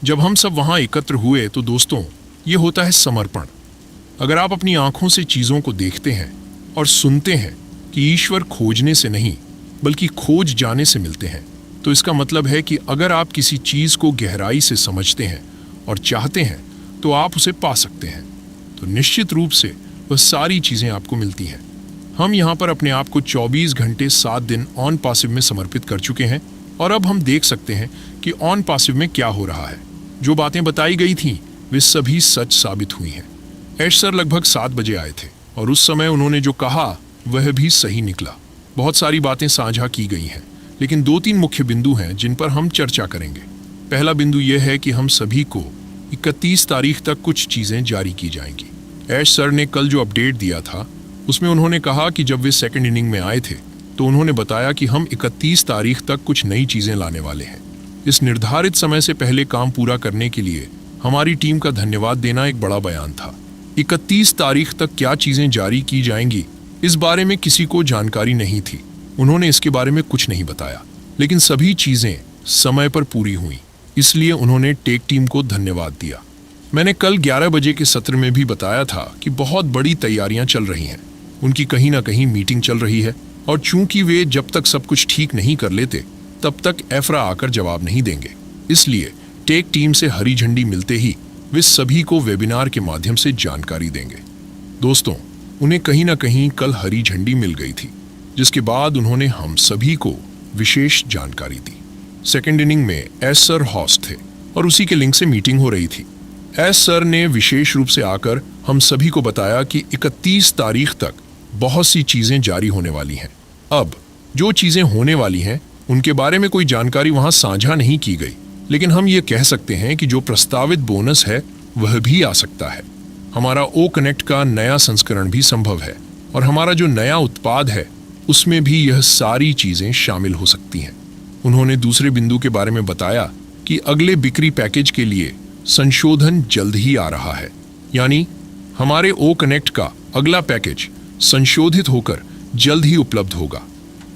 जब हम सब वहां एकत्र हुए तो दोस्तों, ये होता है समर्पण। अगर आप अपनी आंखों से चीजों को देखते हैं और सुनते हैं कि ईश्वर खोजने से नहीं बल्कि खोज जाने से मिलते हैं, तो इसका मतलब है कि अगर आप किसी चीज को गहराई से समझते हैं और चाहते हैं तो आप उसे पा सकते हैं। तो निश्चित रूप से वह सारी चीजें आपको मिलती हैं। हम यहाँ पर अपने आप को 24 घंटे 7 दिन ऑन पासिव में समर्पित कर चुके हैं और अब हम देख सकते हैं कि ऑन पासिव में क्या हो रहा है। जो बातें बताई गई थीं वे सभी सच साबित हुई हैं। ऐश सर लगभग 7 बजे आए थे और उस समय उन्होंने जो कहा वह भी सही निकला। बहुत सारी बातें साझा की गई हैं, लेकिन 2-3 मुख्य बिंदु हैं जिन पर हम चर्चा करेंगे। पहला बिंदु यह है कि हम सभी को 31 तारीख तक कुछ चीजें जारी की जाएंगी। ऐश सर ने कल जो अपडेट दिया था उसमें उन्होंने कहा कि जब वे सेकंड इनिंग में आए थे तो उन्होंने बताया कि हम 31 तारीख तक कुछ नई चीजें लाने वाले हैं। इस निर्धारित समय से पहले काम पूरा करने के लिए हमारी टीम का धन्यवाद देना एक बड़ा बयान था। 31 तारीख तक क्या चीजें जारी की जाएंगी, इस बारे में किसी को जानकारी नहीं थी। उन्होंने इसके बारे में कुछ नहीं बताया, लेकिन सभी चीजें समय पर पूरी हुई, इसलिए उन्होंने टेक टीम को धन्यवाद दिया। मैंने कल 11 बजे के सत्र में भी बताया था कि बहुत बड़ी तैयारियां चल रही हैं। उनकी कहीं ना कहीं मीटिंग चल रही है और चूंकि वे जब तक सब कुछ ठीक नहीं कर लेते तब तक एफरा आकर जवाब नहीं देंगे, इसलिए टेक टीम से हरी झंडी मिलते ही वे सभी को वेबिनार के माध्यम से जानकारी देंगे। दोस्तों, उन्हें कहीं ना कहीं कल हरी झंडी मिल गई थी, जिसके बाद उन्होंने हम सभी को विशेष जानकारी दी। सेकेंड इनिंग में एस सर होस्ट थे और उसी के लिंक से मीटिंग हो रही थी। एस सर ने विशेष रूप से आकर हम सभी को बताया कि 31 तारीख तक बहुत सी चीजें जारी होने वाली हैं। अब जो चीजें होने वाली हैं उनके बारे में कोई जानकारी वहां साझा नहीं की गई, लेकिन हम ये कह सकते हैं कि जो प्रस्तावित बोनस है वह भी आ सकता है। हमारा ओ कनेक्ट का नया संस्करण भी संभव है और हमारा जो नया उत्पाद है उसमें भी यह सारी चीजें शामिल हो सकती हैं। उन्होंने दूसरे बिंदु के बारे में बताया कि अगले बिक्री पैकेज के लिए संशोधन जल्द ही आ रहा है, यानी हमारे ओ कनेक्ट का अगला पैकेज संशोधित होकर जल्द ही उपलब्ध होगा।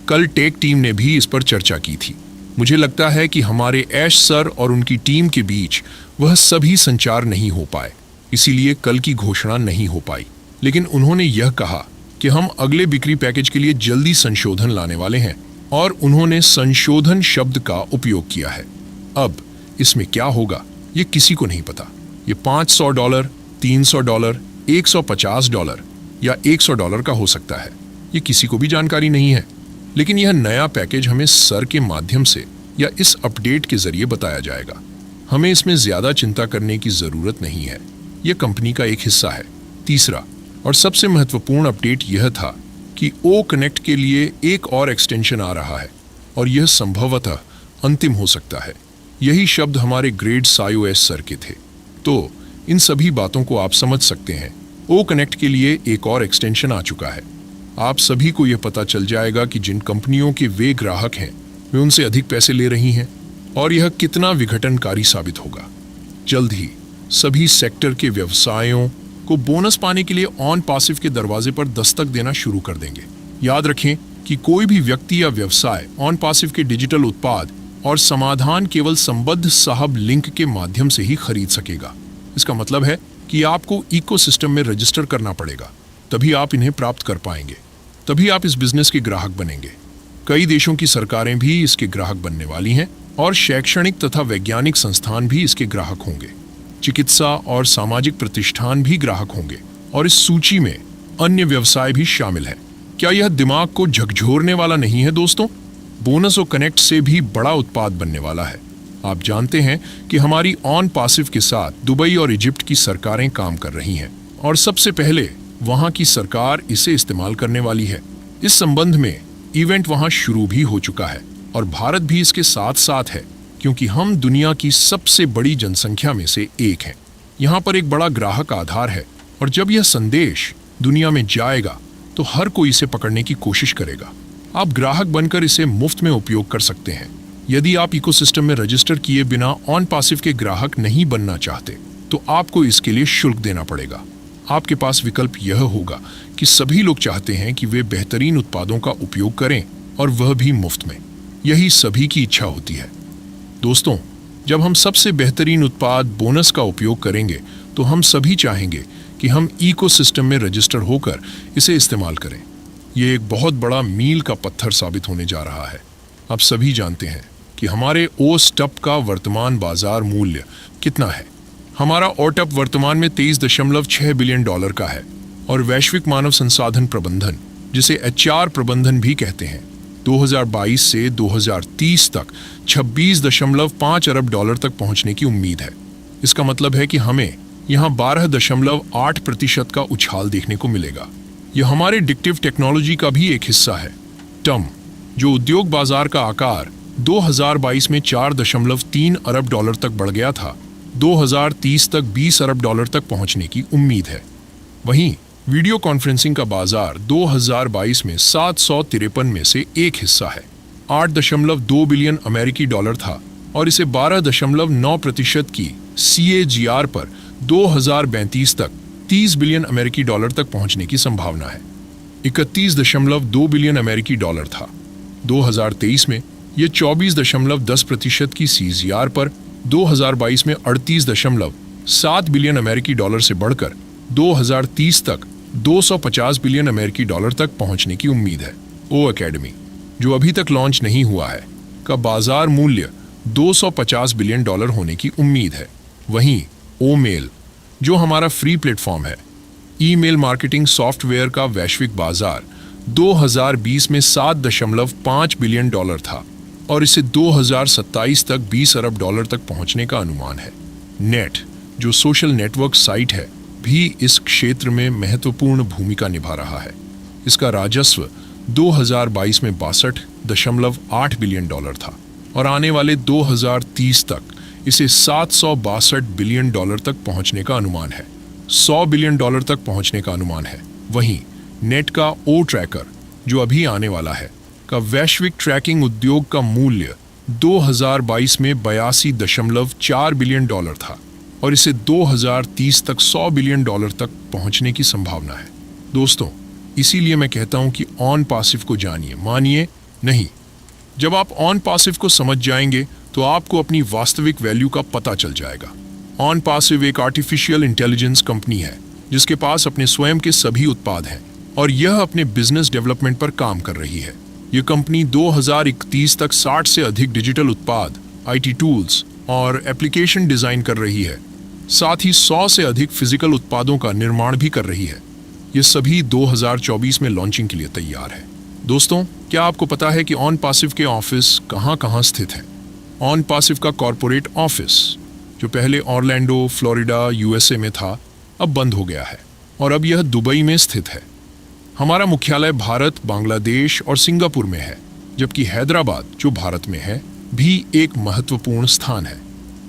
कल टेक टीम ने भी इस पर चर्चा की थी। मुझे लगता है कि हमारे ऐश सर और उनकी टीम के बीच वह सभी संचार नहीं हो पाए, इसीलिए कल की घोषणा नहीं हो पाई। लेकिन उन्होंने यह कहा कि हम अगले बिक्री पैकेज के लिए जल्दी संशोधन लाने वाले हैं और उन्होंने संशोधन शब्द का उपयोग किया है। अब इसमें क्या होगा ये किसी को नहीं पता। ये $500, $300, $150 या $100 का हो सकता है, ये किसी को भी जानकारी नहीं है। लेकिन यह नया पैकेज हमें सर के माध्यम से या इस अपडेट के जरिए बताया जाएगा। हमें इसमें ज्यादा चिंता करने की जरूरत नहीं है, यह कंपनी का एक हिस्सा है। तीसरा और सबसे महत्वपूर्ण अपडेट यह था कि ओ कनेक्ट के लिए एक और एक्सटेंशन आ रहा है और यह संभवतः अंतिम हो सकता है। यही शब्द हमारे ग्रेड iOS सर के थे। तो इन सभी बातों को आप समझ सकते हैं। ओ कनेक्ट के लिए एक और एक्सटेंशन आ चुका है। आप सभी को यह पता चल जाएगा कि जिन कंपनियों के वे ग्राहक हैं वे उनसे अधिक पैसे ले रही हैं और यह कितना विघटनकारी साबित होगा। जल्द ही सभी सेक्टर के व्यवसायों को बोनस पाने के लिए ऑन पासिव के दरवाजे पर दस्तक देना शुरू कर देंगे। याद रखें कि कोई भी व्यक्ति या व्यवसाय ऑन पासिव के डिजिटल उत्पाद और समाधान केवल संबद्ध साहब लिंक के माध्यम से ही खरीद सकेगा। इसका मतलब है कि आपको इकोसिस्टम में रजिस्टर करना पड़ेगा, तभी आप इन्हें प्राप्त कर पाएंगे, तभी आप इस बिजनेस के ग्राहक बनेंगे। कई देशों की सरकारें भी इसके ग्राहक बनने वाली हैं और शैक्षणिक तथा वैज्ञानिक संस्थान भी इसके ग्राहक होंगे। चिकित्सा और सामाजिक प्रतिष्ठान भी ग्राहक होंगे और इस सूची में अन्य व्यवसाय भी शामिल है। क्या यह दिमाग को झकझोरने वाला नहीं है दोस्तों? बोनस और कनेक्ट से भी बड़ा उत्पाद बनने वाला है। आप जानते हैं कि हमारी ऑन पासिव के साथ दुबई और इजिप्ट की सरकारें काम कर रही हैं और सबसे पहले वहां की सरकार इसे इस्तेमाल करने वाली है। इस संबंध में इवेंट वहां शुरू भी हो चुका है और भारत भी इसके साथ साथ है, क्योंकि हम दुनिया की सबसे बड़ी जनसंख्या में से एक हैं। यहाँ पर एक बड़ा ग्राहक आधार है और जब यह संदेश दुनिया में जाएगा तो हर कोई इसे पकड़ने की कोशिश करेगा। आप ग्राहक बनकर इसे मुफ्त में उपयोग कर सकते हैं। यदि आप इकोसिस्टम में रजिस्टर किए बिना ऑन पासिव के ग्राहक नहीं बनना चाहते तो आपको इसके लिए शुल्क देना पड़ेगा। आपके पास विकल्प यह होगा कि सभी लोग चाहते हैं कि वे बेहतरीन उत्पादों का उपयोग करें और वह भी मुफ्त में। यही सभी की इच्छा होती है। दोस्तों, जब हम सबसे बेहतरीन उत्पाद बोनस का उपयोग करेंगे तो हम सभी चाहेंगे कि हम इकोसिस्टम में रजिस्टर होकर इसे इस्तेमाल करें। ये एक बहुत बड़ा मील का पत्थर साबित होने जा रहा है। आप सभी जानते हैं कि हमारे ओस्टप का वर्तमान बाजार मूल्य कितना है। हमारा ओटप वर्तमान में 23.6 बिलियन डॉलर का है और वैश्विक मानव संसाधन प्रबंधन, जिसे HR प्रबंधन भी कहते हैं, 2022 से 2030 तक 26.5 अरब डॉलर तक पहुंचने की उम्मीद है। इसका मतलब है कि हमें यहां 12.8% का उछाल देखने को मिलेगा। यह हमारे डिक्टिव टेक्नोलॉजी का भी एक हिस्सा है। टम, जो उद्योग बाजार का आकार 2022 में 4.3 अरब डॉलर तक बढ़ गया था, 2030 तक 20 अरब डॉलर तक पहुंचने की उम्मीद है। वहीं वीडियो कॉन्फ्रेंसिंग का बाजार 2022 में 753 में से एक हिस्सा है, 8.2 बिलियन अमेरिकी डॉलर था और इसे 12.9% की CAGR पर 2032 तक 30 बिलियन अमेरिकी डॉलर तक पहुंचने की संभावना है। 31.2 बिलियन अमेरिकी डॉलर था। 2023 में यह 24.10% की CAGR पर 2022 में 38.7 बिलियन अमेरिकी डॉलर से बढ़कर 2030 तक 250 बिलियन अमेरिकी डॉलर तक पहुंचने की उम्मीद है। ओ एकेडमी, जो अभी तक लॉन्च नहीं हुआ है, का बाजार मूल्य 250 बिलियन डॉलर होने की उम्मीद है। वहीं ओमेल, जो हमारा फ्री प्लेटफॉर्म है, ईमेल मार्केटिंग सॉफ्टवेयर का वैश्विक बाजार 2020 में 7.5 बिलियन डॉलर था और इसे 2027 तक 20 अरब डॉलर तक पहुंचने का अनुमान है। नेट, जो सोशल नेटवर्क साइट है, भी इस क्षेत्र में महत्वपूर्ण भूमिका निभा रहा है। इसका राजस्व 2022 में 62.8 बिलियन डॉलर था और आने वाले 2030 तक इसे 762 बिलियन डॉलर तक पहुंचने का अनुमान है। 100 बिलियन डॉलर तक पहुंचने का अनुमान है। वहीं नेट का ओ ट्रैकर, जो अभी आने वाला है, का वैश्विक ट्रैकिंग उद्योग का मूल्य 2022 में 82.4 बिलियन डॉलर था और इसे 2030 तक 100 बिलियन डॉलर तक पहुंचने की संभावना है। दोस्तों, इसीलिए मैं कहता हूं कि ऑन पासिव को जानिए, मानिए नहीं। जब आप ऑन पासिव को समझ जाएंगे तो आपको अपनी वास्तविक वैल्यू का पता चल जाएगा। ऑन पासिव एक आर्टिफिशियल इंटेलिजेंस कंपनी है जिसके पास अपने स्वयं के सभी उत्पाद हैं और यह अपने बिजनेस डेवलपमेंट पर काम कर रही है। यह कंपनी 2031 तक 60 से अधिक डिजिटल उत्पाद, IT टूल्स और एप्लीकेशन डिजाइन कर रही है। साथ ही 100 से अधिक फिजिकल उत्पादों का निर्माण भी कर रही है। ये सभी 2024 में लॉन्चिंग के लिए तैयार है। दोस्तों, क्या आपको पता है कि ऑन पासिव के ऑफिस कहां स्थित हैं? ऑन पासिव का कॉरपोरेट ऑफिस, जो पहले ऑरलैंडो, फ्लोरिडा, USA में था, अब बंद हो गया है और अब यह दुबई में स्थित है। हमारा मुख्यालय भारत, बांग्लादेश और सिंगापुर में है, जबकि हैदराबाद, जो भारत में है, भी एक महत्वपूर्ण स्थान है।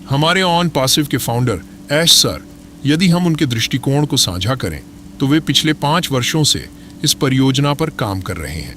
हमारे ऑन पासिव के फाउंडर ऐश सर, यदि हम उनके दृष्टिकोण को साझा करें तो वे पिछले 5 वर्षों से इस परियोजना पर काम कर रहे हैं।